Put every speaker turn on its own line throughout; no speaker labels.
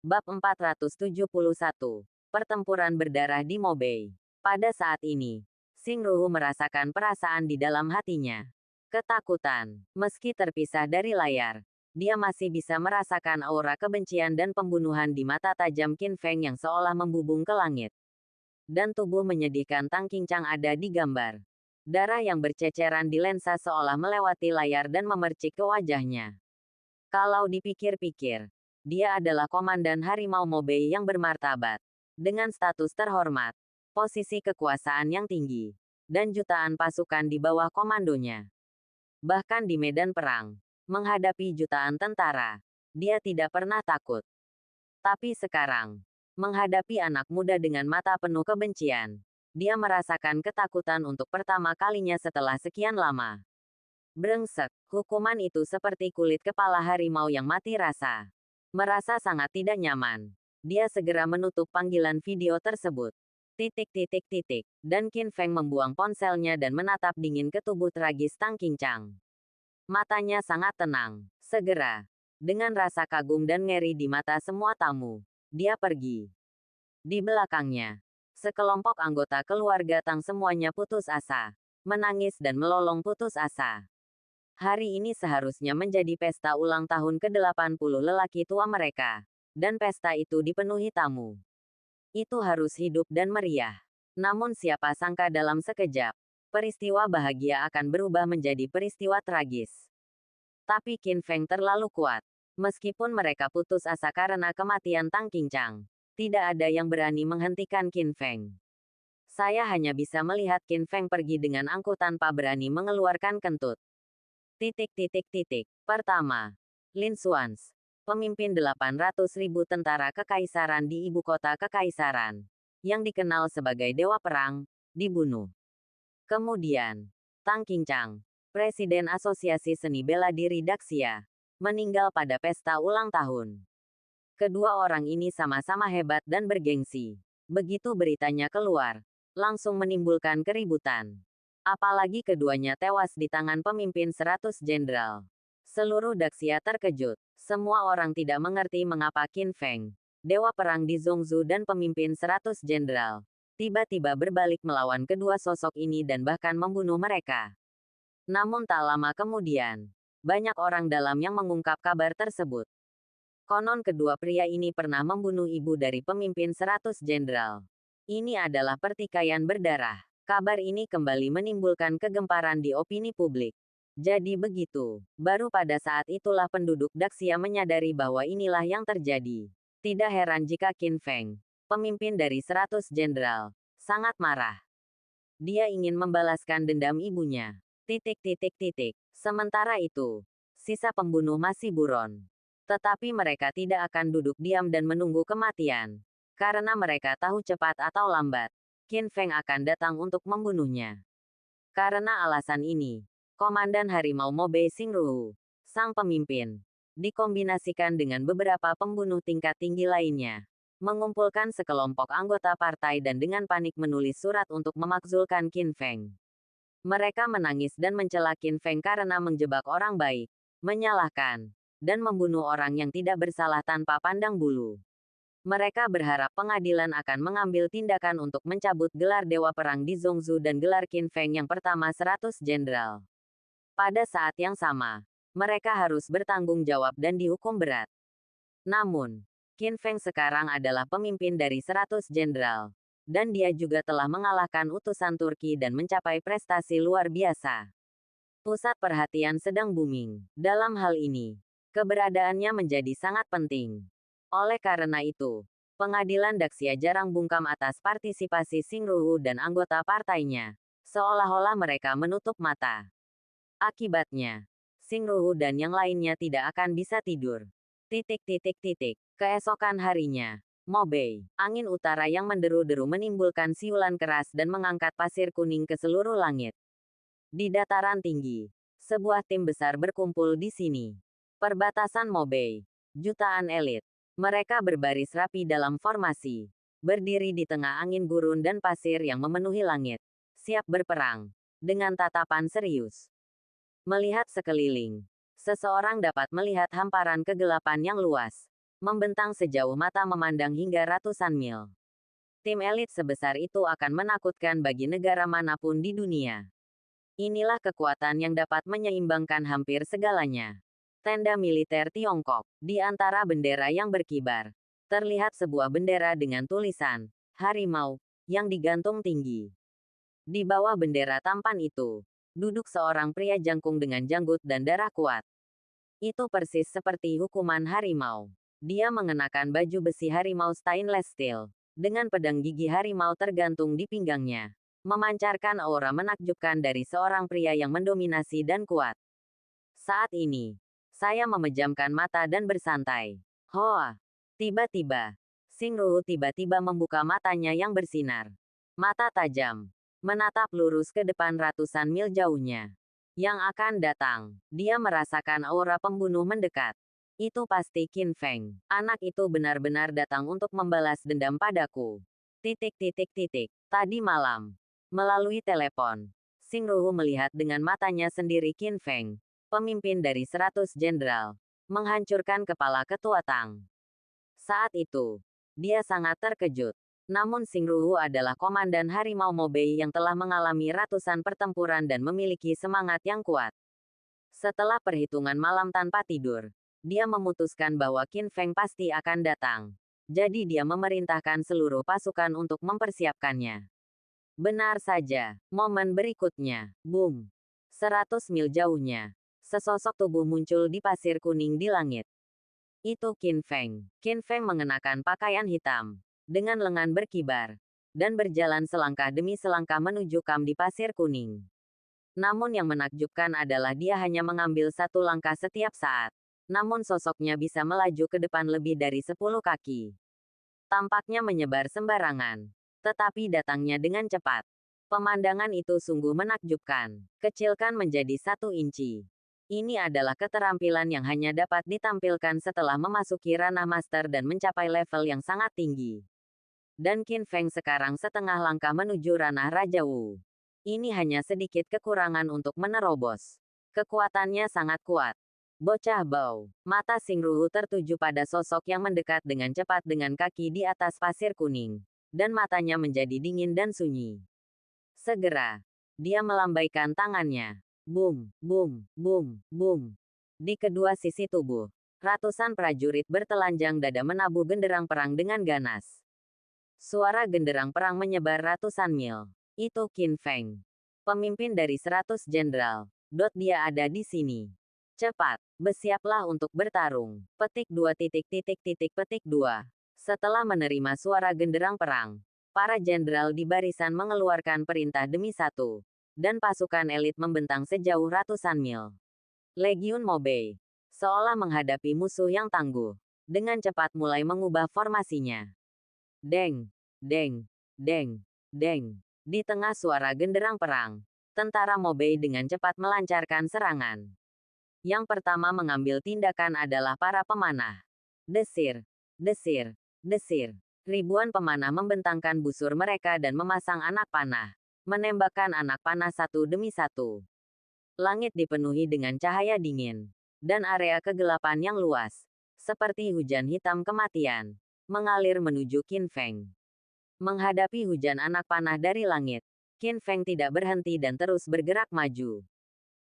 Bab 471. Pertempuran berdarah di Mobei. Pada saat ini, Xingruhu merasakan perasaan di dalam hatinya. Ketakutan. Meski terpisah dari layar, dia masih bisa merasakan aura kebencian dan pembunuhan di mata tajam Qin Feng yang seolah membubung ke langit. Dan tubuh menyedihkan Tang Qingchang ada di gambar. Darah yang berceceran di lensa seolah melewati layar dan memercik ke wajahnya. Kalau dipikir-pikir, dia adalah komandan Harimau Mobei yang bermartabat, dengan status terhormat, posisi kekuasaan yang tinggi, dan jutaan pasukan di bawah komandonya. Bahkan di medan perang, menghadapi jutaan tentara, dia tidak pernah takut. Tapi sekarang, menghadapi anak muda dengan mata penuh kebencian, dia merasakan ketakutan untuk pertama kalinya setelah sekian lama. Brengsek, hukuman itu seperti kulit kepala harimau yang mati rasa. Merasa sangat tidak nyaman, dia segera menutup panggilan video tersebut. Dan Qin Feng membuang ponselnya dan menatap dingin ke tubuh tragis Tang Qingchang. Matanya sangat tenang. Segera, dengan rasa kagum dan ngeri di mata semua tamu, dia pergi. Di belakangnya, sekelompok anggota keluarga Tang semuanya putus asa, menangis dan melolong putus asa. Hari ini seharusnya menjadi pesta ulang tahun ke-80 lelaki tua mereka. Dan pesta itu dipenuhi tamu. Itu harus hidup dan meriah. Namun siapa sangka dalam sekejap, peristiwa bahagia akan berubah menjadi peristiwa tragis. Tapi Qin Feng terlalu kuat. Meskipun mereka putus asa karena kematian Tang Qingchang, tidak ada yang berani menghentikan Qin Feng. Saya hanya bisa melihat Qin Feng pergi dengan angkuh tanpa berani mengeluarkan kentut. Pertama, Lin Xuans, pemimpin 800.000 tentara kekaisaran di ibu kota kekaisaran, yang dikenal sebagai Dewa Perang, dibunuh. Kemudian, Tang Qingchang, Presiden Asosiasi Seni Bela Diri Daxia, meninggal pada pesta ulang tahun. Kedua orang ini sama-sama hebat dan bergengsi. Begitu beritanya keluar, langsung menimbulkan keributan. Apalagi keduanya tewas di tangan pemimpin 100 jenderal. Seluruh Daxia terkejut. Semua orang tidak mengerti mengapa Qin Feng, Dewa Perang di Zhongzhou dan pemimpin 100 jenderal, tiba-tiba berbalik melawan kedua sosok ini dan bahkan membunuh mereka. Namun tak lama kemudian, banyak orang dalam yang mengungkap kabar tersebut. Konon kedua pria ini pernah membunuh ibu dari pemimpin 100 jenderal. Ini adalah pertikaian berdarah. Kabar ini kembali menimbulkan kegemparan di opini publik. Jadi begitu, baru pada saat itulah penduduk Daxia menyadari bahwa inilah yang terjadi. Tidak heran jika Qin Feng, pemimpin dari 100 jenderal, sangat marah. Dia ingin membalaskan dendam ibunya. Sementara itu, sisa pembunuh masih buron. Tetapi mereka tidak akan duduk diam dan menunggu kematian. Karena mereka tahu cepat atau lambat, Qin Feng akan datang untuk membunuhnya. Karena alasan ini, Komandan Harimau Mobei Xingruhu, sang pemimpin, dikombinasikan dengan beberapa pembunuh tingkat tinggi lainnya, mengumpulkan sekelompok anggota partai dan dengan panik menulis surat untuk memakzulkan Qin Feng. Mereka menangis dan mencela Qin Feng karena menjebak orang baik, menyalahkan, dan membunuh orang yang tidak bersalah tanpa pandang bulu. Mereka berharap pengadilan akan mengambil tindakan untuk mencabut gelar Dewa Perang di Zhongzhou dan gelar Qin Feng yang pertama 100 jenderal. Pada saat yang sama, mereka harus bertanggung jawab dan dihukum berat. Namun, Qin Feng sekarang adalah pemimpin dari 100 jenderal. Dan dia juga telah mengalahkan utusan Turki dan mencapai prestasi luar biasa. Pusat perhatian sedang booming. Dalam hal ini, keberadaannya menjadi sangat penting. Oleh karena itu, pengadilan Daxia jarang bungkam atas partisipasi Xingruhu dan anggota partainya, seolah-olah mereka menutup mata. Akibatnya, Xingruhu dan yang lainnya tidak akan bisa tidur. Keesokan harinya, Mobei, angin utara yang menderu-deru menimbulkan siulan keras dan mengangkat pasir kuning ke seluruh langit. Di dataran tinggi, sebuah tim besar berkumpul di sini. Perbatasan Mobei, jutaan elit. Mereka berbaris rapi dalam formasi, berdiri di tengah angin gurun dan pasir yang memenuhi langit, siap berperang, dengan tatapan serius. Melihat sekeliling, seseorang dapat melihat hamparan kegelapan yang luas, membentang sejauh mata memandang hingga ratusan mil. Tim elit sebesar itu akan menakutkan bagi negara manapun di dunia. Inilah kekuatan yang dapat menyeimbangkan hampir segalanya. Tenda militer Tiongkok. Di antara bendera yang berkibar, terlihat sebuah bendera dengan tulisan harimau yang digantung tinggi. Di bawah bendera tampan itu, duduk seorang pria jangkung dengan janggut dan darah kuat. Itu persis seperti hukuman harimau. Dia mengenakan baju besi harimau stainless steel, dengan pedang gigi harimau tergantung di pinggangnya, memancarkan aura menakjubkan dari seorang pria yang mendominasi dan kuat. Saat ini, saya memejamkan mata dan bersantai. Hoa! Tiba-tiba, Xingru tiba-tiba membuka matanya yang bersinar. Mata tajam, menatap lurus ke depan ratusan mil jauhnya. Yang akan datang, dia merasakan aura pembunuh mendekat. Itu pasti Qin Feng. Anak itu benar-benar datang untuk membalas dendam padaku. Tadi malam, melalui telepon, Xingru melihat dengan matanya sendiri Qin Feng, pemimpin dari 100 jenderal, menghancurkan kepala ketua Tang. Saat itu, dia sangat terkejut. Namun Xingru adalah komandan Harimau Mobei yang telah mengalami ratusan pertempuran dan memiliki semangat yang kuat. Setelah perhitungan malam tanpa tidur, dia memutuskan bahwa Qin Feng pasti akan datang. Jadi dia memerintahkan seluruh pasukan untuk mempersiapkannya. Benar saja, momen berikutnya, boom. 100 mil jauhnya, sesosok tubuh muncul di pasir kuning di langit. Itu Qin Feng. Qin Feng mengenakan pakaian hitam, dengan lengan berkibar, dan berjalan selangkah demi selangkah menuju kam di pasir kuning. Namun yang menakjubkan adalah dia hanya mengambil satu langkah setiap saat. Namun sosoknya bisa melaju ke depan lebih dari 10 kaki. Tampaknya menyebar sembarangan, tetapi datangnya dengan cepat. Pemandangan itu sungguh menakjubkan. Kecilkan menjadi 1 inci. Ini adalah keterampilan yang hanya dapat ditampilkan setelah memasuki ranah master dan mencapai level yang sangat tinggi. Dan Qin Feng sekarang setengah langkah menuju ranah Raja Wu. Ini hanya sedikit kekurangan untuk menerobos. Kekuatannya sangat kuat. Bocah bau. Mata Xingru tertuju pada sosok yang mendekat dengan cepat dengan kaki di atas pasir kuning. Dan matanya menjadi dingin dan sunyi. Segera, dia melambaikan tangannya. Boom, boom, boom, boom. Di kedua sisi tubuh, ratusan prajurit bertelanjang dada menabuh genderang perang dengan ganas. Suara genderang perang menyebar ratusan mil. Itu Qin Feng, pemimpin dari 100 jenderal. Dia ada di sini. Cepat, bersiaplah untuk bertarung. Petik 2. Setelah menerima suara genderang perang, para jenderal di barisan mengeluarkan perintah demi satu, dan pasukan elit membentang sejauh ratusan mil. Legiun Mobei, seolah menghadapi musuh yang tangguh, dengan cepat mulai mengubah formasinya. Deng, deng, deng, deng. Di tengah suara genderang perang, tentara Mobei dengan cepat melancarkan serangan. Yang pertama mengambil tindakan adalah para pemanah. Desir, desir, desir. Ribuan pemanah membentangkan busur mereka dan memasang anak panah, menembakkan anak panah satu demi satu. Langit dipenuhi dengan cahaya dingin, dan area kegelapan yang luas, seperti hujan hitam kematian, mengalir menuju Qin Feng. Menghadapi hujan anak panah dari langit, Qin Feng tidak berhenti dan terus bergerak maju.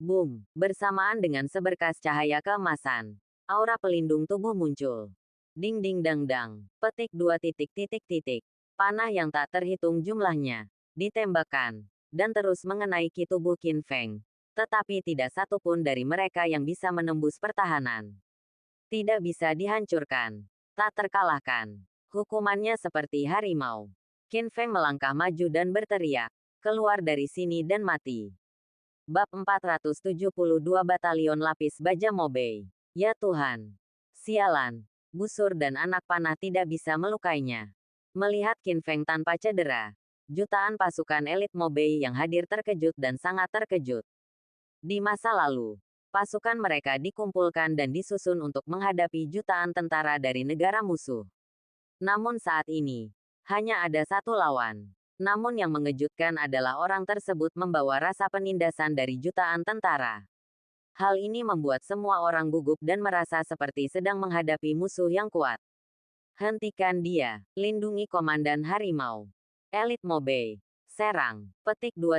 Boom! Bersamaan dengan seberkas cahaya keemasan, aura pelindung tubuh muncul. Ding ding dang dang. Petik 2. Panah yang tak terhitung jumlahnya ditembakkan dan terus mengenai ki tubuh Qin Feng. Tetapi tidak satu pun dari mereka yang bisa menembus pertahanan. Tidak bisa dihancurkan. Tak terkalahkan. Hukumannya seperti harimau. Qin Feng melangkah maju dan berteriak, "Keluar dari sini dan mati." Bab 472 Batalion Lapis Baja Mobei. Ya Tuhan. Sialan. Busur dan anak panah tidak bisa melukainya. Melihat Qin Feng tanpa cedera, jutaan pasukan elit Mobei yang hadir terkejut dan sangat terkejut. Di masa lalu, pasukan mereka dikumpulkan dan disusun untuk menghadapi jutaan tentara dari negara musuh. Namun saat ini, hanya ada satu lawan. Namun yang mengejutkan adalah orang tersebut membawa rasa penindasan dari jutaan tentara. Hal ini membuat semua orang gugup dan merasa seperti sedang menghadapi musuh yang kuat. Hentikan dia. Lindungi Komandan Harimau. Elit Mobei. Serang. Petik 2.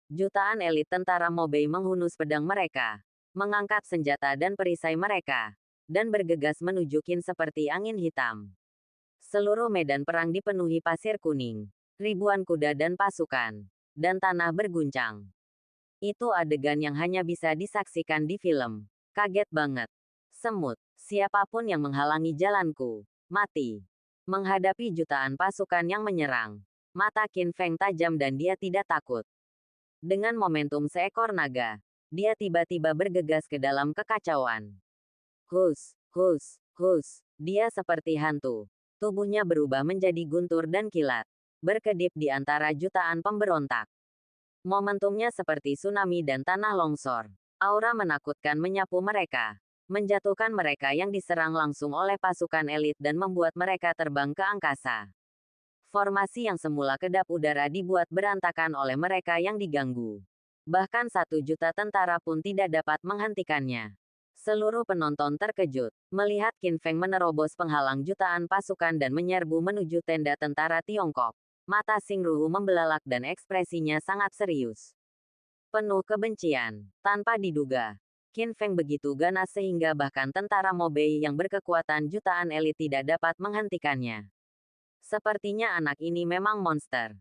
Jutaan elit tentara Mobei menghunus pedang mereka, mengangkat senjata dan perisai mereka, dan bergegas menuju Qin seperti angin hitam. Seluruh medan perang dipenuhi pasir kuning, ribuan kuda dan pasukan, dan tanah berguncang. Itu adegan yang hanya bisa disaksikan di film. Kaget banget. Semut. Siapapun yang menghalangi jalanku, mati. Menghadapi jutaan pasukan yang menyerang, mata Qin Feng tajam dan dia tidak takut. Dengan momentum seekor naga, dia tiba-tiba bergegas ke dalam kekacauan. Hus, hus, hus. Dia seperti hantu. Tubuhnya berubah menjadi guntur dan kilat, berkedip di antara jutaan pemberontak. Momentumnya seperti tsunami dan tanah longsor. Aura menakutkan menyapu mereka, menjatuhkan mereka yang diserang langsung oleh pasukan elit dan membuat mereka terbang ke angkasa. Formasi yang semula kedap udara dibuat berantakan oleh mereka yang diganggu. Bahkan 1 juta tentara pun tidak dapat menghentikannya. Seluruh penonton terkejut, melihat Qin Feng menerobos penghalang jutaan pasukan dan menyerbu menuju tenda tentara Tiongkok. Mata Xingruhu membelalak dan ekspresinya sangat serius. Penuh kebencian. Tanpa diduga, Qin Feng begitu ganas sehingga bahkan tentara Mobei yang berkekuatan jutaan elit tidak dapat menghentikannya. Sepertinya anak ini memang monster.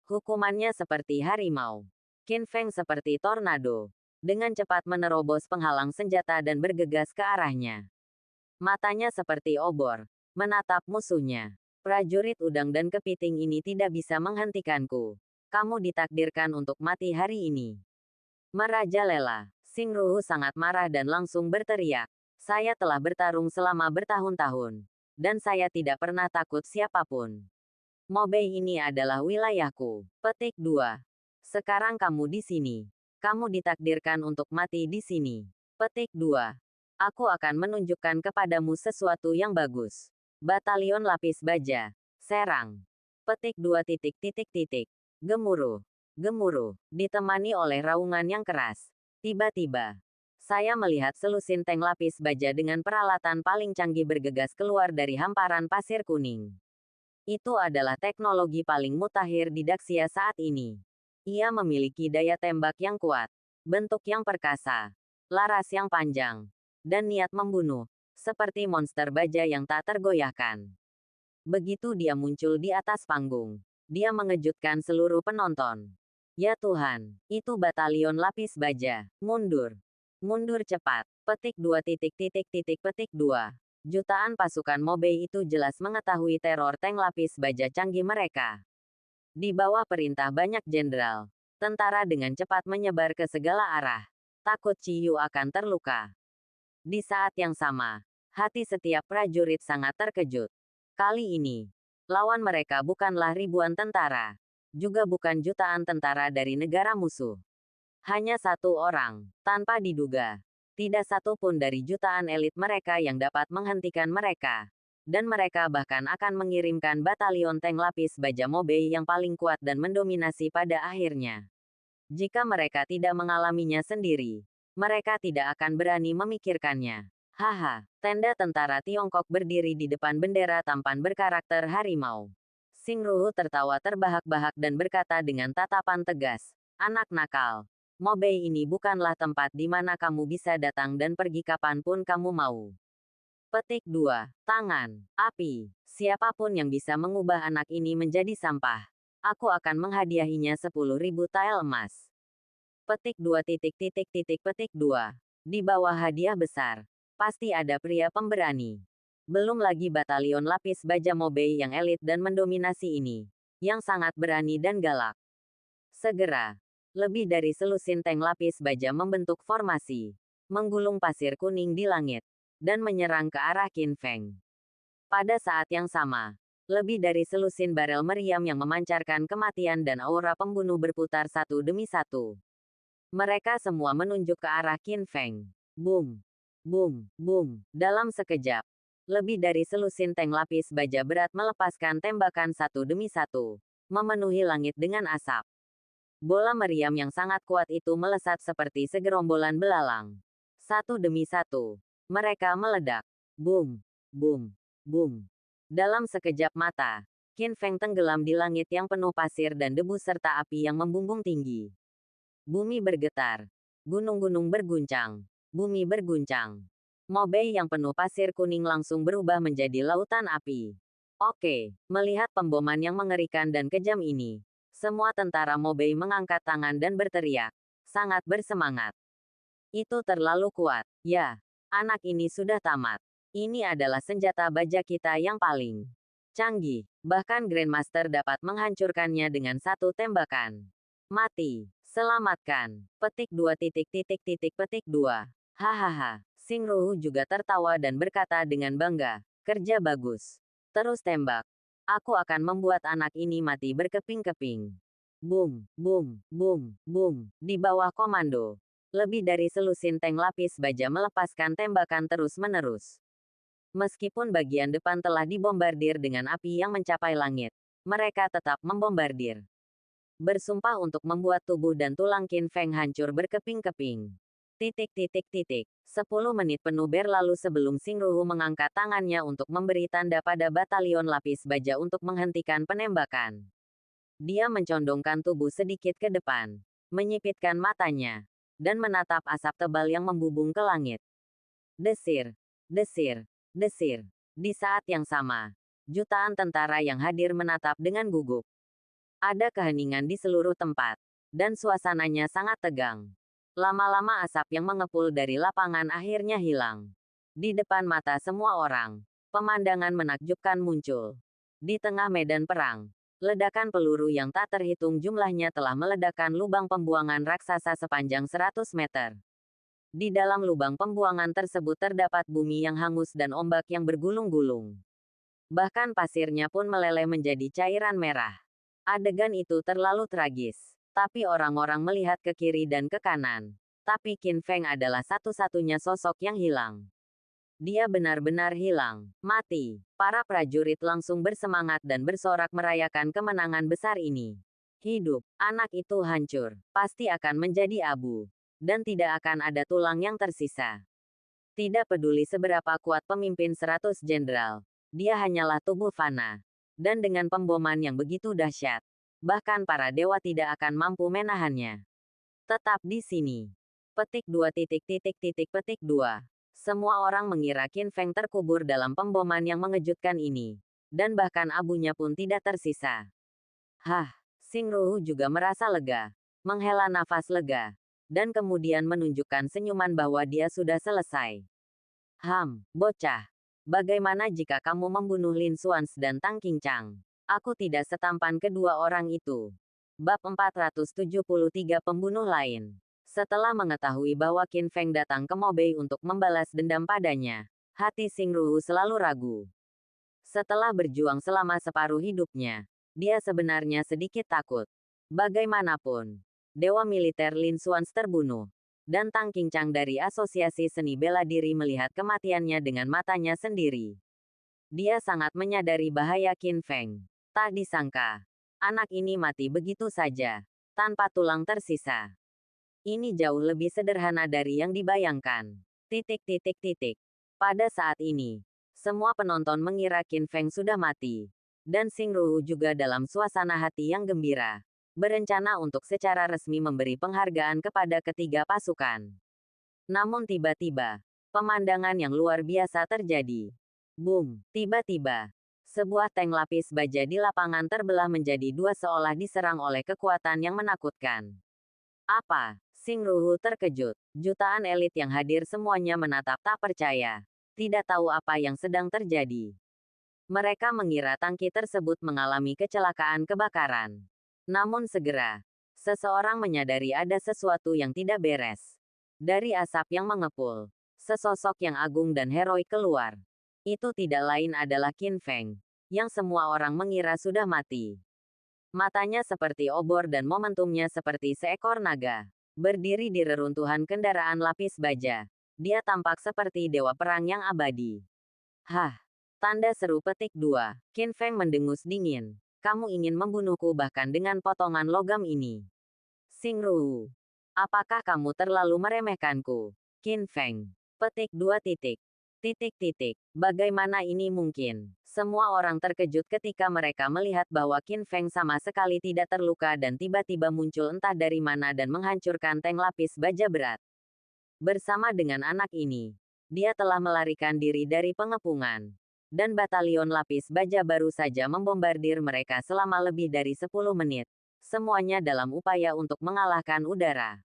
Hukumannya seperti harimau. Qin Feng seperti tornado, dengan cepat menerobos penghalang senjata dan bergegas ke arahnya. Matanya seperti obor, menatap musuhnya. Prajurit udang dan kepiting ini tidak bisa menghentikanku. Kamu ditakdirkan untuk mati hari ini. Merajalela. Xingruhu sangat marah dan langsung berteriak. Saya telah bertarung selama bertahun-tahun, dan saya tidak pernah takut siapapun. Mobei ini adalah wilayahku. Petik 2. Sekarang kamu di sini. Kamu ditakdirkan untuk mati di sini. Petik 2. Aku akan menunjukkan kepadamu sesuatu yang bagus. Batalion Lapis Baja. Serang. Petik 2. Gemuruh. Gemuruh. Ditemani oleh raungan yang keras. Tiba-tiba, saya melihat selusin tank lapis baja dengan peralatan paling canggih bergegas keluar dari hamparan pasir kuning. Itu adalah teknologi paling mutakhir di Daxia saat ini. Ia memiliki daya tembak yang kuat, bentuk yang perkasa, laras yang panjang, dan niat membunuh, seperti monster baja yang tak tergoyahkan. Begitu dia muncul di atas panggung, dia mengejutkan seluruh penonton. Ya Tuhan, itu batalion lapis baja. Mundur. Mundur cepat. Petik 2. Petik 2. Jutaan pasukan Mobei itu jelas mengetahui teror tank lapis baja canggih mereka. Di bawah perintah banyak jenderal, tentara dengan cepat menyebar ke segala arah. Takut Ciyu akan terluka. Di saat yang sama, hati setiap prajurit sangat terkejut. Kali ini, lawan mereka bukanlah ribuan tentara, juga bukan jutaan tentara dari negara musuh. Hanya satu orang, tanpa diduga. Tidak satu pun dari jutaan elit mereka yang dapat menghentikan mereka. Dan mereka bahkan akan mengirimkan batalion tank lapis baja Mobei yang paling kuat dan mendominasi pada akhirnya. Jika mereka tidak mengalaminya sendiri, mereka tidak akan berani memikirkannya. Haha, tenda tentara Tiongkok berdiri di depan bendera tampan berkarakter harimau. Xingruhu tertawa terbahak-bahak dan berkata dengan tatapan tegas, anak nakal, Mobei ini bukanlah tempat di mana kamu bisa datang dan pergi kapanpun kamu mau. Petik 2. Tangan, api. Siapapun yang bisa mengubah anak ini menjadi sampah, aku akan menghadiahinya 10.000 tael emas. Petik 2. Petik 2. Di bawah hadiah besar, pasti ada pria pemberani. Belum lagi batalion lapis baja Mobei yang elit dan mendominasi ini, yang sangat berani dan galak. Segera, lebih dari selusin tank lapis baja membentuk formasi, menggulung pasir kuning di langit, dan menyerang ke arah Qin Feng. Pada saat yang sama, lebih dari selusin barel meriam yang memancarkan kematian dan aura pembunuh berputar satu demi satu. Mereka semua menunjuk ke arah Qin Feng. Boom, boom, boom. Dalam sekejap, lebih dari selusin tank lapis baja berat melepaskan tembakan satu demi satu, memenuhi langit dengan asap. Bola meriam yang sangat kuat itu melesat seperti segerombolan belalang. Satu demi satu, mereka meledak. Boom, boom, boom. Dalam sekejap mata, Qin Feng tenggelam di langit yang penuh pasir dan debu serta api yang membumbung tinggi. Bumi bergetar. Gunung-gunung berguncang. Bumi berguncang. Mobei yang penuh pasir kuning langsung berubah menjadi lautan api. Oke, melihat pemboman yang mengerikan dan kejam ini, semua tentara Mobei mengangkat tangan dan berteriak. Sangat bersemangat. Itu terlalu kuat. Ya, anak ini sudah tamat. Ini adalah senjata baja kita yang paling canggih. Bahkan Grandmaster dapat menghancurkannya dengan satu tembakan. Mati. Selamatkan. Petik 2. Hahaha. Xingruhu juga tertawa dan berkata dengan bangga. Kerja bagus. Terus tembak. Aku akan membuat anak ini mati berkeping-keping. Boom, boom, boom, boom. Di bawah komando. Lebih dari selusin tank lapis baja melepaskan tembakan terus-menerus. Meskipun bagian depan telah dibombardir dengan api yang mencapai langit, mereka tetap membombardir. Bersumpah untuk membuat tubuh dan tulang Qin Feng hancur berkeping-keping. 10 menit penuh berlalu sebelum Xingruhu mengangkat tangannya untuk memberi tanda pada batalion lapis baja untuk menghentikan penembakan. Dia mencondongkan tubuh sedikit ke depan, menyipitkan matanya, dan menatap asap tebal yang membubung ke langit. Desir, desir, desir. Di saat yang sama, jutaan tentara yang hadir menatap dengan gugup. Ada keheningan di seluruh tempat, dan suasananya sangat tegang. Lama-lama asap yang mengepul dari lapangan akhirnya hilang. Di depan mata semua orang, pemandangan menakjubkan muncul. Di tengah medan perang, ledakan peluru yang tak terhitung jumlahnya telah meledakkan lubang pembuangan raksasa sepanjang 100 meter. Di dalam lubang pembuangan tersebut terdapat bumi yang hangus dan ombak yang bergulung-gulung. Bahkan pasirnya pun meleleh menjadi cairan merah. Adegan itu terlalu tragis. Tapi orang-orang melihat ke kiri dan ke kanan. Tapi Qin Feng adalah satu-satunya sosok yang hilang. Dia benar-benar hilang. Mati. Para prajurit langsung bersemangat dan bersorak merayakan kemenangan besar ini. Hidup. Anak itu hancur. Pasti akan menjadi abu. Dan tidak akan ada tulang yang tersisa. Tidak peduli seberapa kuat pemimpin 100 jenderal. Dia hanyalah tubuh fana. Dan dengan pemboman yang begitu dahsyat, bahkan para dewa tidak akan mampu menahannya. Tetap di sini. Petik 2. Semua orang mengira Qin Feng terkubur dalam pemboman yang mengejutkan ini. Dan bahkan abunya pun tidak tersisa. Hah, Xingruhu juga merasa lega. Menghela nafas lega. Dan kemudian menunjukkan senyuman bahwa dia sudah selesai. Bocah. Bagaimana jika kamu membunuh Lin Xuans dan Tang Qingchang? Aku tidak setampan kedua orang itu. Bab 473 Pembunuh Lain. Setelah mengetahui bahwa Qin Feng datang ke Mobei untuk membalas dendam padanya, hati Xingruhu selalu ragu. Setelah berjuang selama separuh hidupnya, dia sebenarnya sedikit takut. Bagaimanapun, dewa militer Lin Xuans terbunuh. Dan Tang Qingchang dari Asosiasi Seni Bela Diri melihat kematiannya dengan matanya sendiri. Dia sangat menyadari bahaya Qin Feng. Tak disangka, anak ini mati begitu saja, tanpa tulang tersisa. Ini jauh lebih sederhana dari yang dibayangkan. Pada saat ini, semua penonton mengira Qin Feng sudah mati. Dan Xingruhu juga dalam suasana hati yang gembira. Berencana untuk secara resmi memberi penghargaan kepada ketiga pasukan. Namun tiba-tiba, pemandangan yang luar biasa terjadi. Boom! Tiba-tiba, sebuah tank lapis baja di lapangan terbelah menjadi dua seolah diserang oleh kekuatan yang menakutkan. Apa? Xingruhu terkejut. Jutaan elit yang hadir semuanya menatap tak percaya. Tidak tahu apa yang sedang terjadi. Mereka mengira tangki tersebut mengalami kecelakaan kebakaran. Namun segera, seseorang menyadari ada sesuatu yang tidak beres. Dari asap yang mengepul, sesosok yang agung dan heroik keluar. Itu tidak lain adalah Qin Feng, yang semua orang mengira sudah mati. Matanya seperti obor dan momentumnya seperti seekor naga. Berdiri di reruntuhan kendaraan lapis baja, dia tampak seperti dewa perang yang abadi. Hah! Tanda seru petik 2. Qin Feng mendengus dingin. Kamu ingin membunuhku bahkan dengan potongan logam ini. Xingru. Apakah kamu terlalu meremehkanku? Qin Feng. Petik 2 titik. Titik titik. Bagaimana ini mungkin? Semua orang terkejut ketika mereka melihat bahwa Qin Feng sama sekali tidak terluka dan tiba-tiba muncul entah dari mana dan menghancurkan tank lapis baja berat. Bersama dengan anak ini, dia telah melarikan diri dari pengepungan. Dan batalion lapis baja baru saja membombardir mereka selama lebih dari 10 menit. Semuanya dalam upaya untuk mengalahkan udara.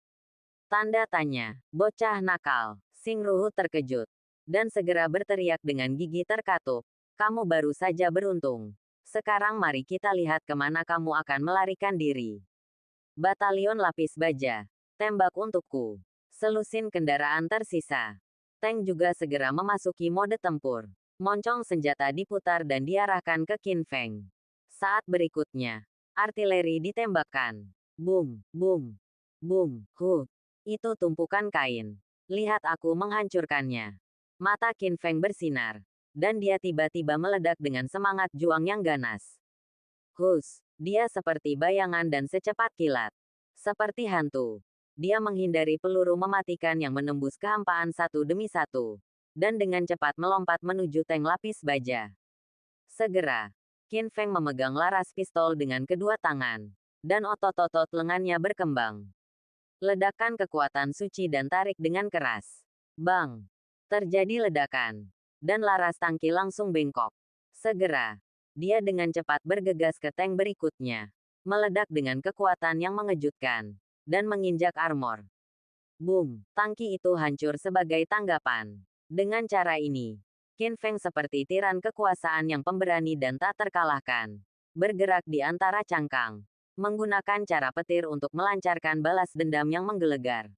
Tanda tanya. Bocah nakal. Xingru terkejut. Dan segera berteriak dengan gigi terkatup. Kamu baru saja beruntung. Sekarang mari kita lihat kemana kamu akan melarikan diri. Batalion lapis baja. Tembak untukku. Selusin kendaraan tersisa. Tank juga segera memasuki mode tempur. Moncong senjata diputar dan diarahkan ke Qin Feng. Saat berikutnya, artileri ditembakkan. Boom, boom, boom, Itu tumpukan kain. Lihat aku menghancurkannya. Mata Qin Feng bersinar. Dan dia tiba-tiba meledak dengan semangat juang yang ganas. Dia seperti bayangan dan secepat kilat. Seperti hantu. Dia menghindari peluru mematikan yang menembus kehampaan satu demi satu. Dan dengan cepat melompat menuju tank lapis baja. Segera, Qin Feng memegang laras pistol dengan kedua tangan. Dan otot-otot lengannya berkembang. Ledakan kekuatan suci dan tarik dengan keras. Bang! Terjadi ledakan. Dan laras tangki langsung bengkok. Segera, dia dengan cepat bergegas ke tank berikutnya. Meledak dengan kekuatan yang mengejutkan. Dan menginjak armor. Boom! Tangki itu hancur sebagai tanggapan. Dengan cara ini, Qin Feng seperti tiran kekuasaan yang pemberani dan tak terkalahkan. Bergerak di antara cangkang. Menggunakan cara petir untuk melancarkan balas dendam yang menggelegar.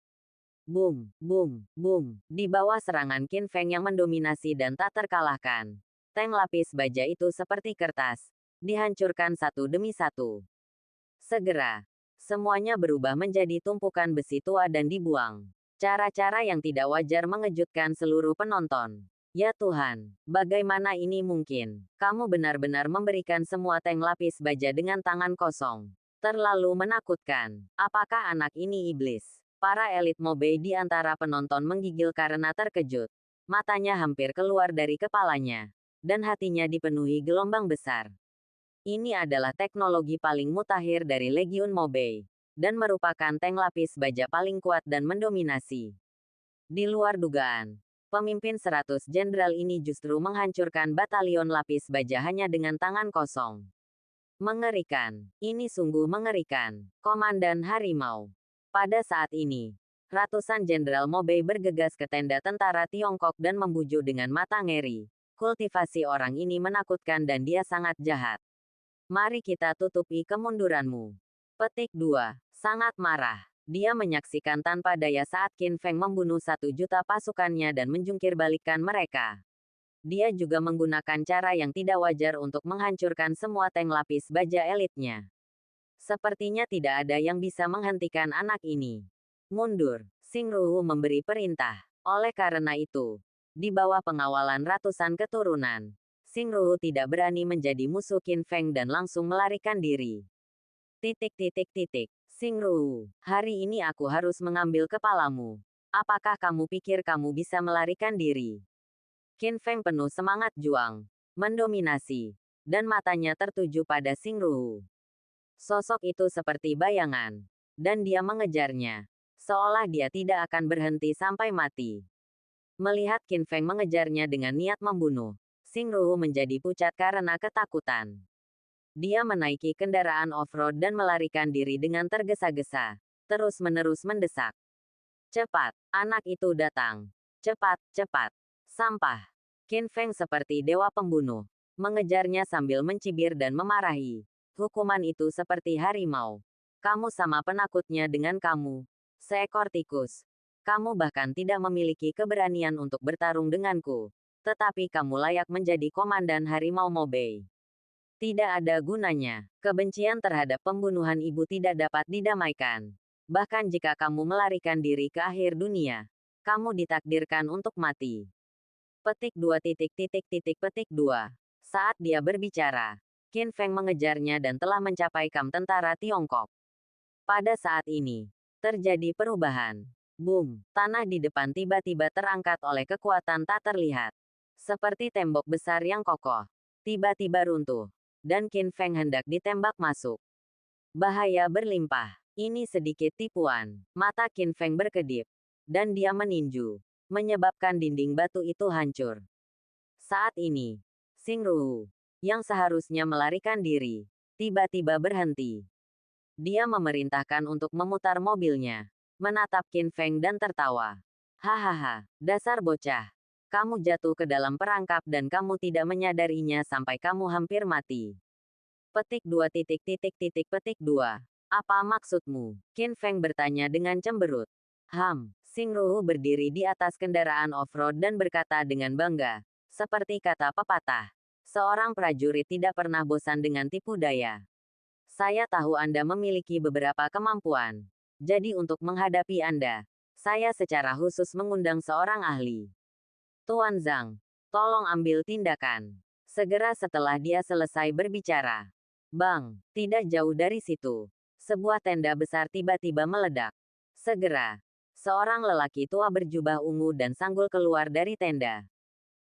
Boom, boom, boom. Di bawah serangan Qin Feng yang mendominasi dan tak terkalahkan. Tank lapis baja itu seperti kertas. Dihancurkan satu demi satu. Segera, semuanya berubah menjadi tumpukan besi tua dan dibuang. Cara-cara yang tidak wajar mengejutkan seluruh penonton. Ya Tuhan, bagaimana ini mungkin? Kamu benar-benar memberikan semua tank lapis baja dengan tangan kosong. Terlalu menakutkan. Apakah anak ini iblis? Para elit Mobei di antara penonton menggigil karena terkejut. Matanya hampir keluar dari kepalanya. Dan hatinya dipenuhi gelombang besar. Ini adalah teknologi paling mutakhir dari Legiun Mobei. Dan merupakan tank lapis baja paling kuat dan mendominasi. Di luar dugaan, pemimpin 100 jenderal ini justru menghancurkan batalion lapis baja hanya dengan tangan kosong. Mengerikan. Ini sungguh mengerikan. Komandan Harimau. Pada saat ini, ratusan jenderal Mobei bergegas ke tenda tentara Tiongkok dan membujuk dengan mata ngeri. Kultivasi orang ini menakutkan dan dia sangat jahat. Mari kita tutupi kemunduranmu. Petik 2. Sangat marah. Dia menyaksikan tanpa daya saat Qin Feng membunuh 1 juta pasukannya dan menjungkirbalikkan mereka. Dia juga menggunakan cara yang tidak wajar untuk menghancurkan semua tank lapis baja elitnya. Sepertinya tidak ada yang bisa menghentikan anak ini. Mundur, Xingru memberi perintah. Oleh karena itu, di bawah pengawalan ratusan keturunan, Xingru tidak berani menjadi musuh Qin Feng dan langsung melarikan diri. Xingru, hari ini aku harus mengambil kepalamu. Apakah kamu pikir kamu bisa melarikan diri? Qin Feng penuh semangat juang, mendominasi, dan matanya tertuju pada Xingru. Sosok itu seperti bayangan, dan dia mengejarnya, seolah dia tidak akan berhenti sampai mati. Melihat Qin Feng mengejarnya dengan niat membunuh, Xingru menjadi pucat karena ketakutan. Dia menaiki kendaraan off-road dan melarikan diri dengan tergesa-gesa, terus-menerus mendesak. Cepat, anak itu datang. Cepat, cepat. Sampah. Qin Feng seperti dewa pembunuh, mengejarnya sambil mencibir dan memarahi. Hukuman itu seperti harimau. Kamu sama penakutnya dengan kamu. Seekor tikus. Kamu bahkan tidak memiliki keberanian untuk bertarung denganku. Tetapi kamu layak menjadi komandan harimau Mobei. Tidak ada gunanya. Kebencian terhadap pembunuhan ibu tidak dapat didamaikan. Bahkan jika kamu melarikan diri ke akhir dunia, kamu ditakdirkan untuk mati. Petik 2. Petik 2. Saat dia berbicara, Qin Feng mengejarnya dan telah mencapai kamp tentara Tiongkok. Pada saat ini, terjadi perubahan. Boom, tanah di depan tiba-tiba terangkat oleh kekuatan tak terlihat. Seperti tembok besar yang kokoh. Tiba-tiba runtuh. Dan Qin Feng hendak ditembak masuk. Bahaya berlimpah. Ini sedikit tipuan. Mata Qin Feng berkedip. Dan dia meninju. Menyebabkan dinding batu itu hancur. Saat ini, Xing Ruhu, yang seharusnya melarikan diri, tiba-tiba berhenti. Dia memerintahkan untuk memutar mobilnya. Menatap Qin Feng dan tertawa. Hahaha, dasar bocah. Kamu jatuh ke dalam perangkap dan kamu tidak menyadarinya sampai kamu hampir mati. Petik 2. Apa maksudmu? Qin Feng bertanya dengan cemberut. Xing Ruhu berdiri di atas kendaraan off-road dan berkata dengan bangga. Seperti kata pepatah. Seorang prajurit tidak pernah bosan dengan tipu daya. Saya tahu Anda memiliki beberapa kemampuan. Jadi untuk menghadapi Anda, saya secara khusus mengundang seorang ahli. Tuan Zhang, tolong ambil tindakan. Segera setelah dia selesai berbicara. Bang, tidak jauh dari situ. Sebuah tenda besar tiba-tiba meledak. Segera, seorang lelaki tua berjubah ungu dan sanggul keluar dari tenda.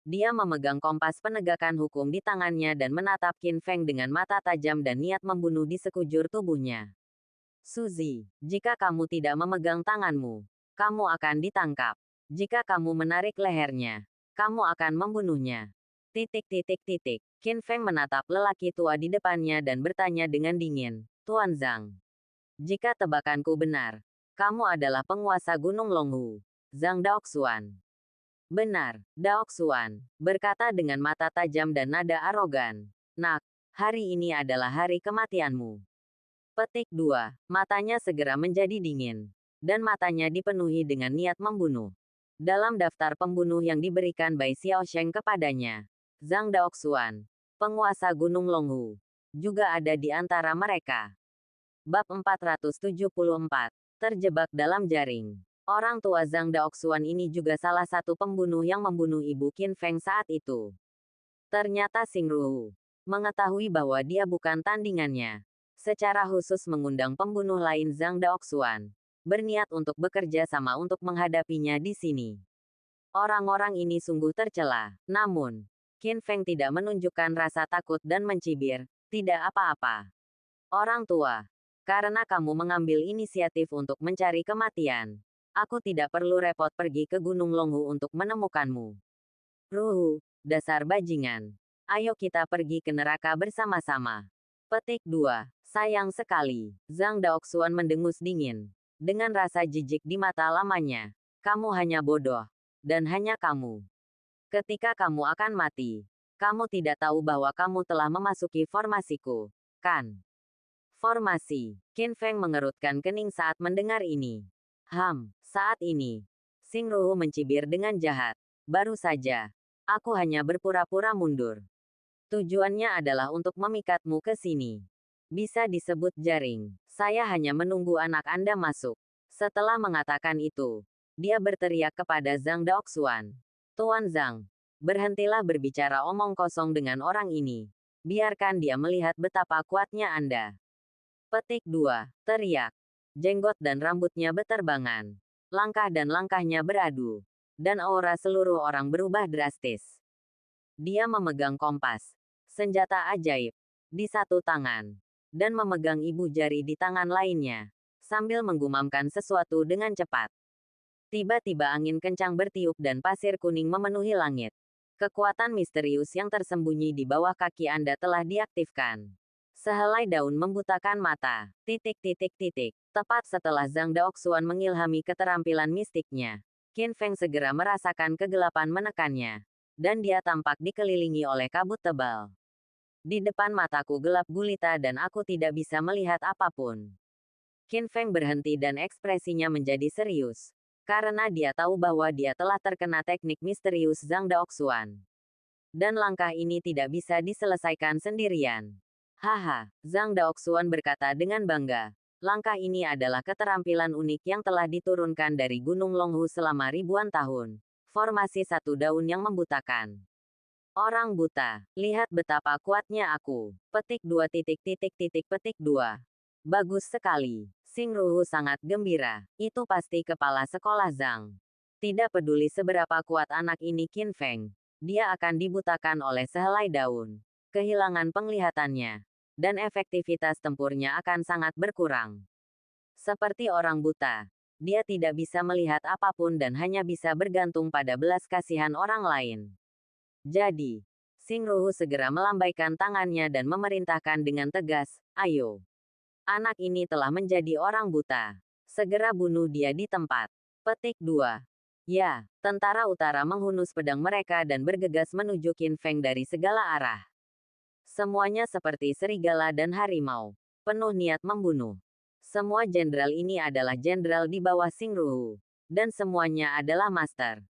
Dia memegang kompas penegakan hukum di tangannya dan menatap Qin Feng dengan mata tajam dan niat membunuh di sekujur tubuhnya. Suzy, jika kamu tidak memegang tanganmu, kamu akan ditangkap. Jika kamu menarik lehernya, kamu akan membunuhnya. Qin Feng menatap lelaki tua di depannya dan bertanya dengan dingin, Tuan Zhang. Jika tebakanku benar, kamu adalah penguasa Gunung Longhu, Zhang Daoxuan. Benar, Daoxuan, berkata dengan mata tajam dan nada arogan. Nak, hari ini adalah hari kematianmu. Petik 2. Matanya segera menjadi dingin. Dan matanya dipenuhi dengan niat membunuh. Dalam daftar pembunuh yang diberikan Bai Xiaosheng kepadanya, Zhang Daoxuan, penguasa Gunung Longhu, juga ada di antara mereka. Bab 474. Terjebak dalam jaring. Orang tua Zhang Daoxuan ini juga salah satu pembunuh yang membunuh ibu Qin Feng saat itu. Ternyata Xing Ruhu mengetahui bahwa dia bukan tandingannya. Secara khusus mengundang pembunuh lain Zhang Daoxuan. Berniat untuk bekerja sama untuk menghadapinya di sini. Orang-orang ini sungguh tercela. Namun, Qin Feng tidak menunjukkan rasa takut dan mencibir. Tidak apa-apa. Orang tua, karena kamu mengambil inisiatif untuk mencari kematian, aku tidak perlu repot pergi ke Gunung Longhu untuk menemukanmu. Ruhu, dasar bajingan. Ayo kita pergi ke neraka bersama-sama. Petik 2. Sayang sekali. Zhang Daoxuan mendengus dingin. Dengan rasa jijik di mata lamanya. Kamu hanya bodoh. Dan hanya kamu. Ketika kamu akan mati, kamu tidak tahu bahwa kamu telah memasuki formasiku, kan? Formasi. Qin Feng mengerutkan kening saat mendengar ini. Saat ini, Xing Ruhu mencibir dengan jahat. Baru saja, aku hanya berpura-pura mundur. Tujuannya adalah untuk memikatmu ke sini. Bisa disebut jaring. Saya hanya menunggu anak Anda masuk. Setelah mengatakan itu, dia berteriak kepada Zhang Daoxuan. Tuan Zhang, berhentilah berbicara omong kosong dengan orang ini. Biarkan dia melihat betapa kuatnya Anda. Petik 2. Teriak. Jenggot dan rambutnya beterbangan. Langkah dan langkahnya beradu. Dan aura seluruh orang berubah drastis. Dia memegang kompas, senjata ajaib, di satu tangan. Dan memegang ibu jari di tangan lainnya. Sambil menggumamkan sesuatu dengan cepat. Tiba-tiba angin kencang bertiup dan pasir kuning memenuhi langit. Kekuatan misterius yang tersembunyi di bawah kaki Anda telah diaktifkan. Sehelai daun membutakan mata. Tepat setelah Zhang Daoxuan mengilhami keterampilan mistiknya, Qin Feng segera merasakan kegelapan menekannya. Dan dia tampak dikelilingi oleh kabut tebal. Di depan mataku gelap gulita dan aku tidak bisa melihat apapun. Qin Feng berhenti dan ekspresinya menjadi serius. Karena dia tahu bahwa dia telah terkena teknik misterius Zhang Daoxuan. Dan langkah ini tidak bisa diselesaikan sendirian. Haha, Zhang Daoxuan berkata dengan bangga. Langkah ini adalah keterampilan unik yang telah diturunkan dari Gunung Longhu selama ribuan tahun. Formasi satu daun yang membutakan. Orang buta, lihat betapa kuatnya aku. Petik 2. Bagus sekali. Xing Ruhu sangat gembira. Itu pasti kepala sekolah Zhang. Tidak peduli seberapa kuat anak ini Qin Feng, dia akan dibutakan oleh sehelai daun. Kehilangan penglihatannya, dan efektivitas tempurnya akan sangat berkurang. Seperti orang buta, dia tidak bisa melihat apapun dan hanya bisa bergantung pada belas kasihan orang lain. Jadi, Xing Ruhu segera melambaikan tangannya dan memerintahkan dengan tegas, "Ayo. Anak ini telah menjadi orang buta. Segera bunuh dia di tempat." Petik 2. Ya, tentara utara menghunus pedang mereka dan bergegas menuju Qin Feng dari segala arah. Semuanya seperti serigala dan harimau, penuh niat membunuh. Semua jenderal ini adalah jenderal di bawah Xing Ruhu, dan semuanya adalah master.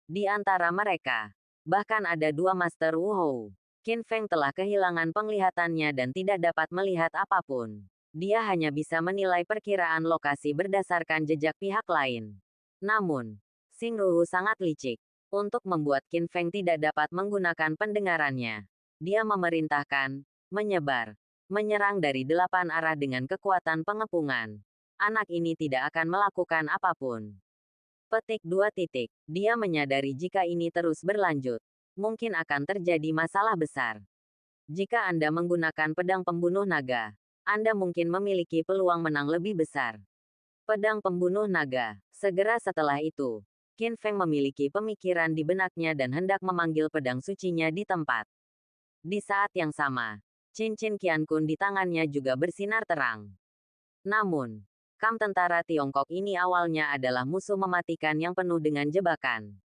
Di antara mereka, bahkan ada 2 master Wu Hou. Qin Feng telah kehilangan penglihatannya dan tidak dapat melihat apapun. Dia hanya bisa menilai perkiraan lokasi berdasarkan jejak pihak lain. Namun, Xing Ruhu sangat licik. Untuk membuat Qin Feng tidak dapat menggunakan pendengarannya, dia memerintahkan, menyebar, menyerang dari 8 arah dengan kekuatan pengepungan. Anak ini tidak akan melakukan apapun. Petik 2. Dia menyadari jika ini terus berlanjut, mungkin akan terjadi masalah besar. Jika Anda menggunakan pedang pembunuh naga, Anda mungkin memiliki peluang menang lebih besar. Pedang pembunuh naga. Segera setelah itu, Qin Feng memiliki pemikiran di benaknya dan hendak memanggil pedang sucinya di tempat. Di saat yang sama, cincin Qiankun di tangannya juga bersinar terang. Namun, kam tentara Tiongkok ini awalnya adalah musuh mematikan yang penuh dengan jebakan.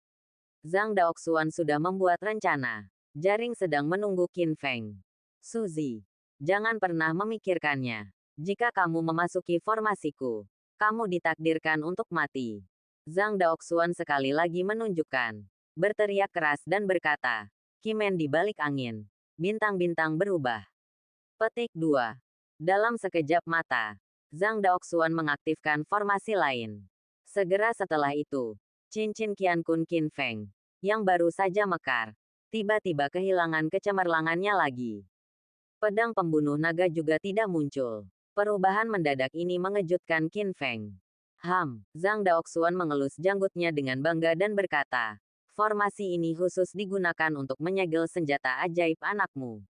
Zhang Daoxuan sudah membuat rencana. Jaring sedang menunggu Qin Feng. Suzy, jangan pernah memikirkannya. Jika kamu memasuki formasiku, kamu ditakdirkan untuk mati. Zhang Daoxuan sekali lagi menunjukkan, berteriak keras dan berkata, "Kimen di balik angin, bintang-bintang berubah." Petik 2. Dalam sekejap mata, Zhang Daoxuan mengaktifkan formasi lain. Segera setelah itu, cincin Qiankun Qin Feng, yang baru saja mekar, tiba-tiba kehilangan kecemerlangannya lagi. Pedang pembunuh naga juga tidak muncul. Perubahan mendadak ini mengejutkan Qin Feng. Zhang Daoxuan mengelus janggutnya dengan bangga dan berkata, "Formasi ini khusus digunakan untuk menyegel senjata ajaib anakmu."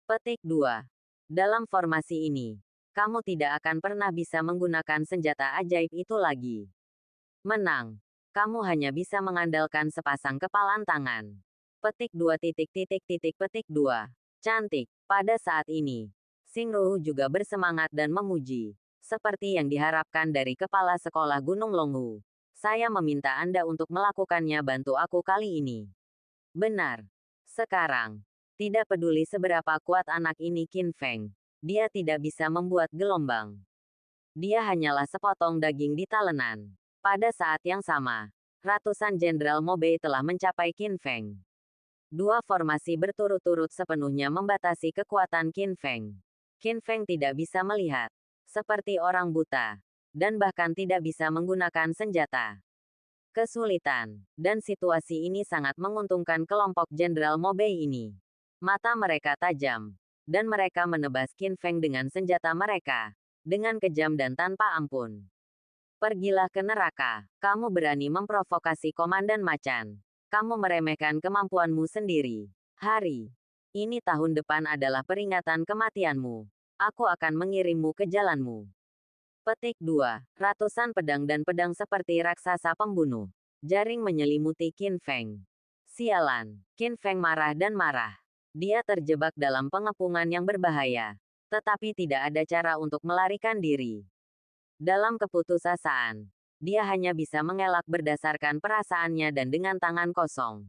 Petik 2. Dalam formasi ini, kamu tidak akan pernah bisa menggunakan senjata ajaib itu lagi. Menang. Kamu hanya bisa mengandalkan sepasang kepalan tangan. Petik 2. Petik 2. Cantik. Pada saat ini, Xing Ruhu juga bersemangat dan memuji. Seperti yang diharapkan dari kepala sekolah Gunung Longhu. Saya meminta Anda untuk melakukannya, bantu aku kali ini. Benar. Sekarang, tidak peduli seberapa kuat anak ini Qin Feng, dia tidak bisa membuat gelombang. Dia hanyalah sepotong daging di talenan. Pada saat yang sama, ratusan jenderal Mobei telah mencapai Qin Feng. 2 formasi berturut-turut sepenuhnya membatasi kekuatan Qin Feng. Qin Feng tidak bisa melihat, seperti orang buta, dan bahkan tidak bisa menggunakan senjata. Kesulitan, dan situasi ini sangat menguntungkan kelompok jenderal Mobei ini. Mata mereka tajam, dan mereka menebas Qin Feng dengan senjata mereka, dengan kejam dan tanpa ampun. Pergilah ke neraka, kamu berani memprovokasi Komandan Macan. Kamu meremehkan kemampuanmu sendiri. Hari ini tahun depan adalah peringatan kematianmu. Aku akan mengirimmu ke jalanmu. Petik 2. Ratusan pedang dan pedang seperti raksasa pembunuh. Jaring menyelimuti Qin Feng. Sialan. Qin Feng marah dan marah. Dia terjebak dalam pengepungan yang berbahaya. Tetapi tidak ada cara untuk melarikan diri. Dalam keputusasaan, dia hanya bisa mengelak berdasarkan perasaannya dan dengan tangan kosong.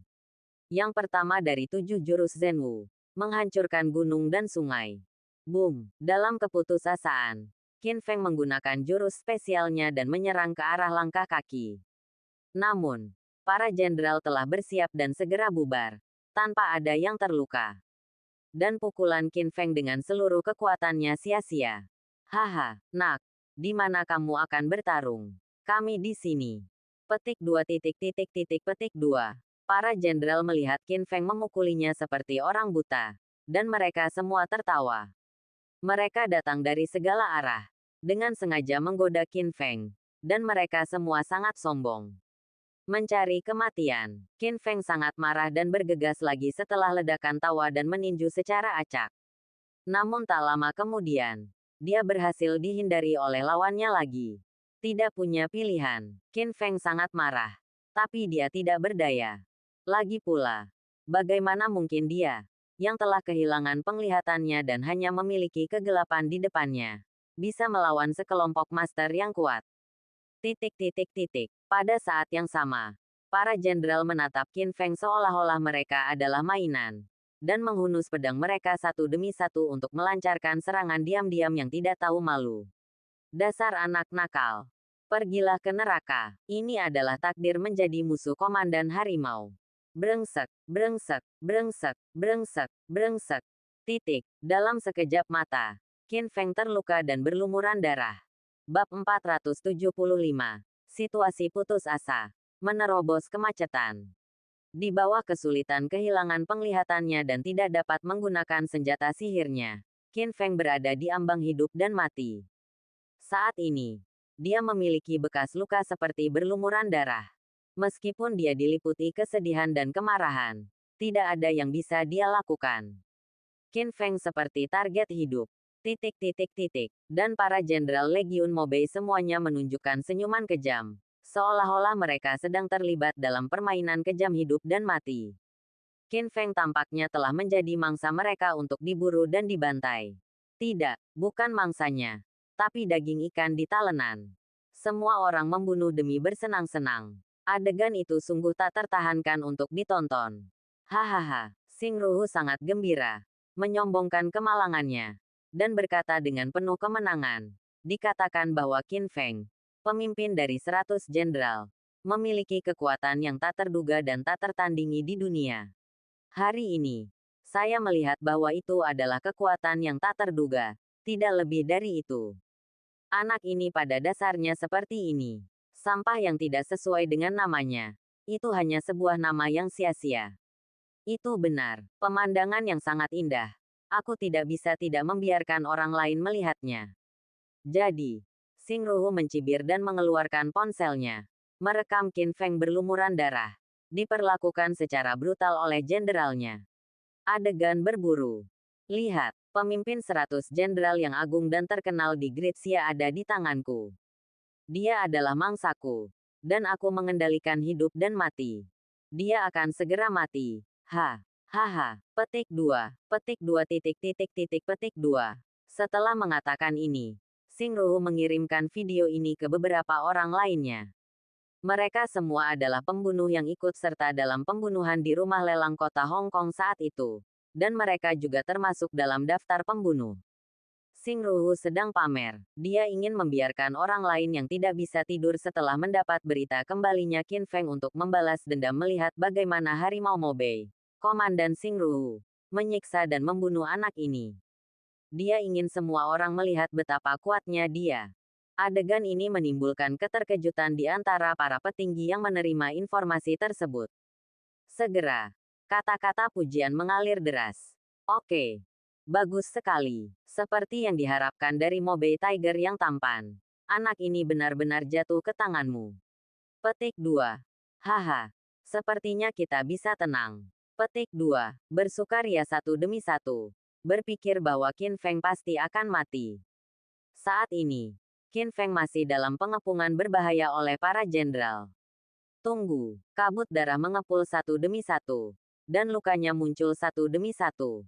Yang pertama dari 7 jurus Zenwu, menghancurkan gunung dan sungai. Boom! Dalam keputusasaan, Qin Feng menggunakan jurus spesialnya dan menyerang ke arah langkah kaki. Namun, para jenderal telah bersiap dan segera bubar, tanpa ada yang terluka. Dan pukulan Qin Feng dengan seluruh kekuatannya sia-sia. Haha, nak, di mana kamu akan bertarung? Kami di sini. Petik 2. Petik 2. Para jenderal melihat Qin Feng memukulinya seperti orang buta, dan mereka semua tertawa. Mereka datang dari segala arah, dengan sengaja menggoda Qin Feng, dan mereka semua sangat sombong. Mencari kematian. Qin Feng sangat marah dan bergegas lagi setelah ledakan tawa dan meninju secara acak. Namun tak lama kemudian, dia berhasil dihindari oleh lawannya lagi. Tidak punya pilihan, Qin Feng sangat marah. Tapi dia tidak berdaya. Lagi pula, bagaimana mungkin dia, yang telah kehilangan penglihatannya dan hanya memiliki kegelapan di depannya, bisa melawan sekelompok master yang kuat. Pada saat yang sama, para jenderal menatap Qin Feng seolah-olah mereka adalah mainan, dan menghunus pedang mereka satu demi satu untuk melancarkan serangan diam-diam yang tidak tahu malu. Dasar anak nakal. Pergilah ke neraka. Ini adalah takdir menjadi musuh komandan harimau. Brengsek, brengsek, brengsek, brengsek, brengsek. Dalam sekejap mata, Qin Feng terluka dan berlumuran darah. Bab 475. Situasi putus asa. Menerobos kemacetan. Di bawah kesulitan kehilangan penglihatannya dan tidak dapat menggunakan senjata sihirnya, Qin Feng berada di ambang hidup dan mati. Saat ini, dia memiliki bekas luka seperti berlumuran darah. Meskipun dia diliputi kesedihan dan kemarahan, tidak ada yang bisa dia lakukan. Qin Feng seperti target hidup. Dan para jenderal Legiun Mobei semuanya menunjukkan senyuman kejam, seolah-olah mereka sedang terlibat dalam permainan kejam hidup dan mati. Qin Feng tampaknya telah menjadi mangsa mereka untuk diburu dan dibantai. Tidak, bukan mangsanya, tapi daging ikan di talenan. Semua orang membunuh demi bersenang-senang. Adegan itu sungguh tak tertahankan untuk ditonton. Hahaha, Xing Ruhu sangat gembira, menyombongkan kemalangannya, dan berkata dengan penuh kemenangan. Dikatakan bahwa Qin Feng, pemimpin dari 100 jenderal, memiliki kekuatan yang tak terduga dan tak tertandingi di dunia. Hari ini, saya melihat bahwa itu adalah kekuatan yang tak terduga, tidak lebih dari itu. Anak ini pada dasarnya seperti ini. Sampah yang tidak sesuai dengan namanya. Itu hanya sebuah nama yang sia-sia. Itu benar, pemandangan yang sangat indah. Aku tidak bisa tidak membiarkan orang lain melihatnya. Jadi, Xing Ruhu mencibir dan mengeluarkan ponselnya. Merekam Qin Feng berlumuran darah. Diperlakukan secara brutal oleh jenderalnya. Adegan berburu. Lihat, pemimpin 100 jenderal yang agung dan terkenal di Gritsia ada di tanganku. Dia adalah mangsaku. Dan aku mengendalikan hidup dan mati. Dia akan segera mati. Haha, petik 2. Setelah mengatakan ini, Xing Ruhu mengirimkan video ini ke beberapa orang lainnya. Mereka semua adalah pembunuh yang ikut serta dalam pembunuhan di rumah lelang kota Hong Kong saat itu, dan mereka juga termasuk dalam daftar pembunuh. Xing Ruhu sedang pamer. Dia ingin membiarkan orang lain yang tidak bisa tidur setelah mendapat berita kembalinya Qin Feng untuk membalas dendam melihat bagaimana harimau Mobei, Komandan Xing Ruhu, menyiksa dan membunuh anak ini. Dia ingin semua orang melihat betapa kuatnya dia. Adegan ini menimbulkan keterkejutan di antara para petinggi yang menerima informasi tersebut. Segera, kata-kata pujian mengalir deras. Oke. Bagus sekali. Seperti yang diharapkan dari Mobei Tiger yang tampan. Anak ini benar-benar jatuh ke tanganmu. Petik 2. Haha. Sepertinya kita bisa tenang. Petik 2. Bersukaria satu demi satu. Berpikir bahwa Qin Feng pasti akan mati. Saat ini, Qin Feng masih dalam pengepungan berbahaya oleh para jenderal. Tunggu. Kabut darah mengepul satu demi satu. Dan lukanya muncul satu demi satu.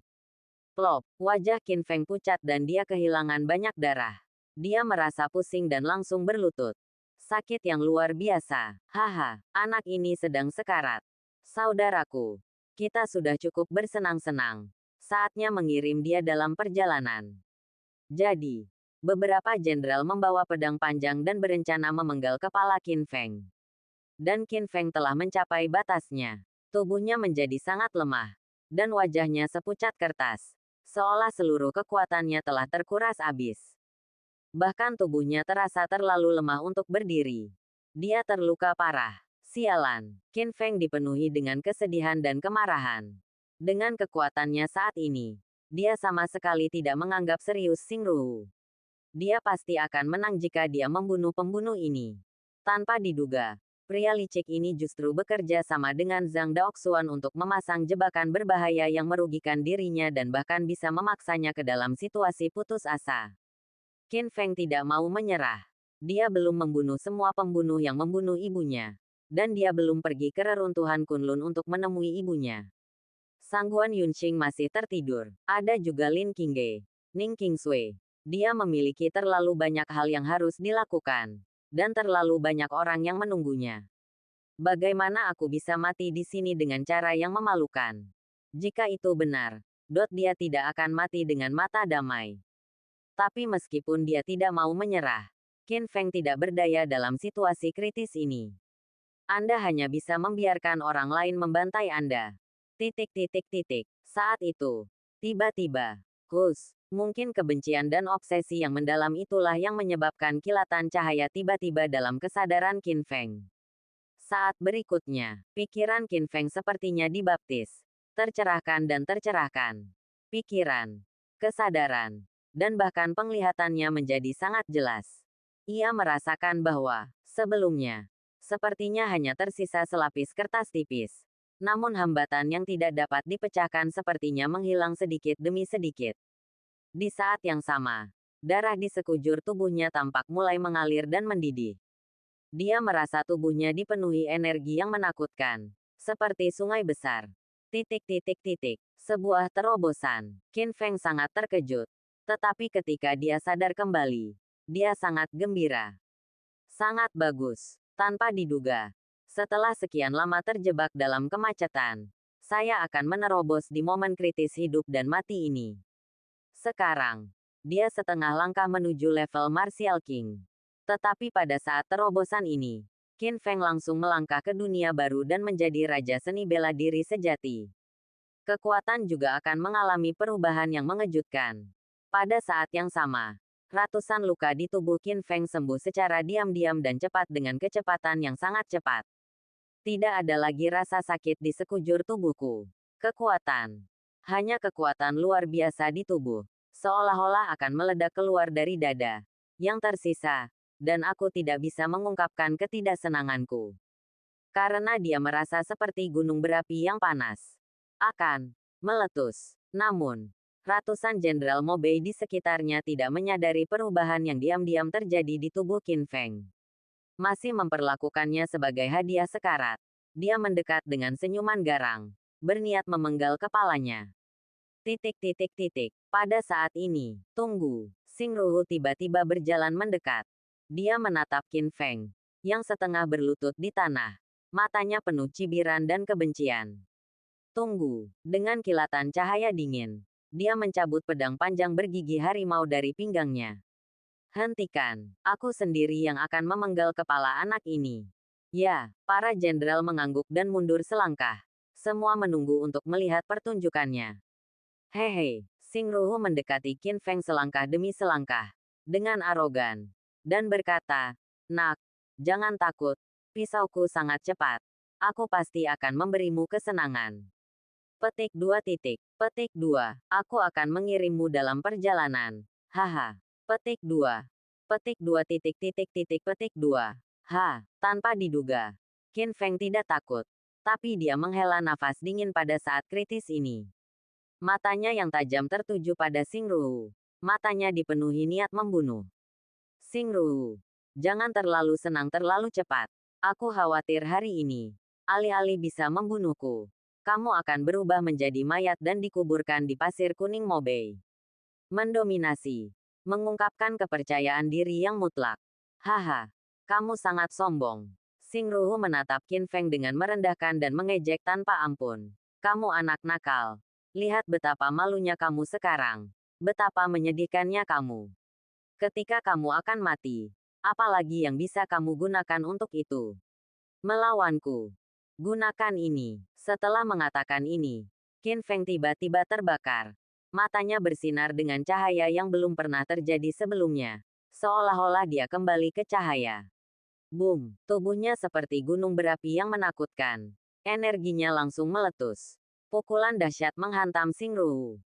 Plop, wajah Qin Feng pucat dan dia kehilangan banyak darah. Dia merasa pusing dan langsung berlutut. Sakit yang luar biasa. Haha, anak ini sedang sekarat. Saudaraku, kita sudah cukup bersenang-senang. Saatnya mengirim dia dalam perjalanan. Jadi, beberapa jenderal membawa pedang panjang dan berencana memenggal kepala Qin Feng. Dan Qin Feng telah mencapai batasnya. Tubuhnya menjadi sangat lemah. Dan wajahnya sepucat kertas. Seolah seluruh kekuatannya telah terkuras habis. Bahkan tubuhnya terasa terlalu lemah untuk berdiri. Dia terluka parah. Sialan. Qin Feng dipenuhi dengan kesedihan dan kemarahan. Dengan kekuatannya saat ini, dia sama sekali tidak menganggap serius Xing Ruhu. Dia pasti akan menang jika dia membunuh pembunuh ini. Tanpa diduga, pria licik ini justru bekerja sama dengan Zhang Daoxuan untuk memasang jebakan berbahaya yang merugikan dirinya dan bahkan bisa memaksanya ke dalam situasi putus asa. Qin Feng tidak mau menyerah. Dia belum membunuh semua pembunuh yang membunuh ibunya. Dan dia belum pergi ke reruntuhan Kunlun untuk menemui ibunya. Sangguan Yunxing masih tertidur. Ada juga Lin Qingge, Ning Qingsui. Dia memiliki terlalu banyak hal yang harus dilakukan. Dan terlalu banyak orang yang menunggunya. Bagaimana aku bisa mati di sini dengan cara yang memalukan? Jika itu benar, dia tidak akan mati dengan mata damai. Tapi meskipun dia tidak mau menyerah, Qin Feng tidak berdaya dalam situasi kritis ini. Anda hanya bisa membiarkan orang lain membantai Anda. Saat itu, tiba-tiba, mungkin kebencian dan obsesi yang mendalam itulah yang menyebabkan kilatan cahaya tiba-tiba dalam kesadaran Qin Feng. Saat berikutnya, pikiran Qin Feng sepertinya dibaptis, tercerahkan dan tercerahkan. Pikiran, kesadaran, dan bahkan penglihatannya menjadi sangat jelas. Ia merasakan bahwa, sebelumnya, sepertinya hanya tersisa selapis kertas tipis. Namun hambatan yang tidak dapat dipecahkan sepertinya menghilang sedikit demi sedikit. Di saat yang sama, darah di sekujur tubuhnya tampak mulai mengalir dan mendidih. Dia merasa tubuhnya dipenuhi energi yang menakutkan, seperti sungai besar. Sebuah terobosan. Qin Feng sangat terkejut. Tetapi ketika dia sadar kembali, dia sangat gembira. Sangat bagus. Tanpa diduga, setelah sekian lama terjebak dalam kemacetan, saya akan menerobos di momen kritis hidup dan mati ini. Sekarang, dia setengah langkah menuju level Martial King. Tetapi pada saat terobosan ini, Qin Feng langsung melangkah ke dunia baru dan menjadi raja seni bela diri sejati. Kekuatan juga akan mengalami perubahan yang mengejutkan. Pada saat yang sama, ratusan luka di tubuh Qin Feng sembuh secara diam-diam dan cepat dengan kecepatan yang sangat cepat. Tidak ada lagi rasa sakit di sekujur tubuhku. Kekuatan. Hanya kekuatan luar biasa di tubuh. Seolah-olah akan meledak keluar dari dada. Yang tersisa. Dan aku tidak bisa mengungkapkan ketidaksenanganku. Karena dia merasa seperti gunung berapi yang panas. Akan meletus. Namun, ratusan jenderal Mobei di sekitarnya tidak menyadari perubahan yang diam-diam terjadi di tubuh Qin Feng. Masih memperlakukannya sebagai hadiah sekarat. Dia mendekat dengan senyuman garang. Berniat memenggal kepalanya. Pada saat ini, tunggu. Xingruhu tiba-tiba berjalan mendekat. Dia menatap Qin Feng, yang setengah berlutut di tanah. Matanya penuh cibiran dan kebencian. Tunggu. Dengan kilatan cahaya dingin, dia mencabut pedang panjang bergigi harimau dari pinggangnya. Hentikan. Aku sendiri yang akan memenggal kepala anak ini. Ya, para jenderal mengangguk dan mundur selangkah. Semua menunggu untuk melihat pertunjukannya. Hehe, Xingruhu mendekati Qin Feng selangkah demi selangkah. Dengan arogan. Dan berkata, "Nak, jangan takut. Pisauku sangat cepat. Aku pasti akan memberimu kesenangan." Petik 2. Aku akan mengirimmu dalam perjalanan. Haha. Petik 2. Petik 2. Tanpa diduga, Qin Feng tidak takut. Tapi dia menghela nafas dingin pada saat kritis ini. Matanya yang tajam tertuju pada Xingruhu. Matanya dipenuhi niat membunuh. Xingruhu, jangan terlalu senang terlalu cepat. Aku khawatir hari ini, alih-alih bisa membunuhku, kamu akan berubah menjadi mayat dan dikuburkan di pasir kuning Mobei. Mendominasi. Mengungkapkan kepercayaan diri yang mutlak. Haha, kamu sangat sombong. Xingruhu menatap Qin Feng dengan merendahkan dan mengejek tanpa ampun. Kamu anak nakal. Lihat betapa malunya kamu sekarang. Betapa menyedihkannya kamu. Ketika kamu akan mati, apalagi yang bisa kamu gunakan untuk itu? Melawanku. Gunakan ini. Setelah mengatakan ini, Qin Feng tiba-tiba terbakar. Matanya bersinar dengan cahaya yang belum pernah terjadi sebelumnya. Seolah-olah dia kembali ke cahaya. Boom! Tubuhnya seperti gunung berapi yang menakutkan. Energinya langsung meletus. Pukulan dahsyat menghantam Xingruhu.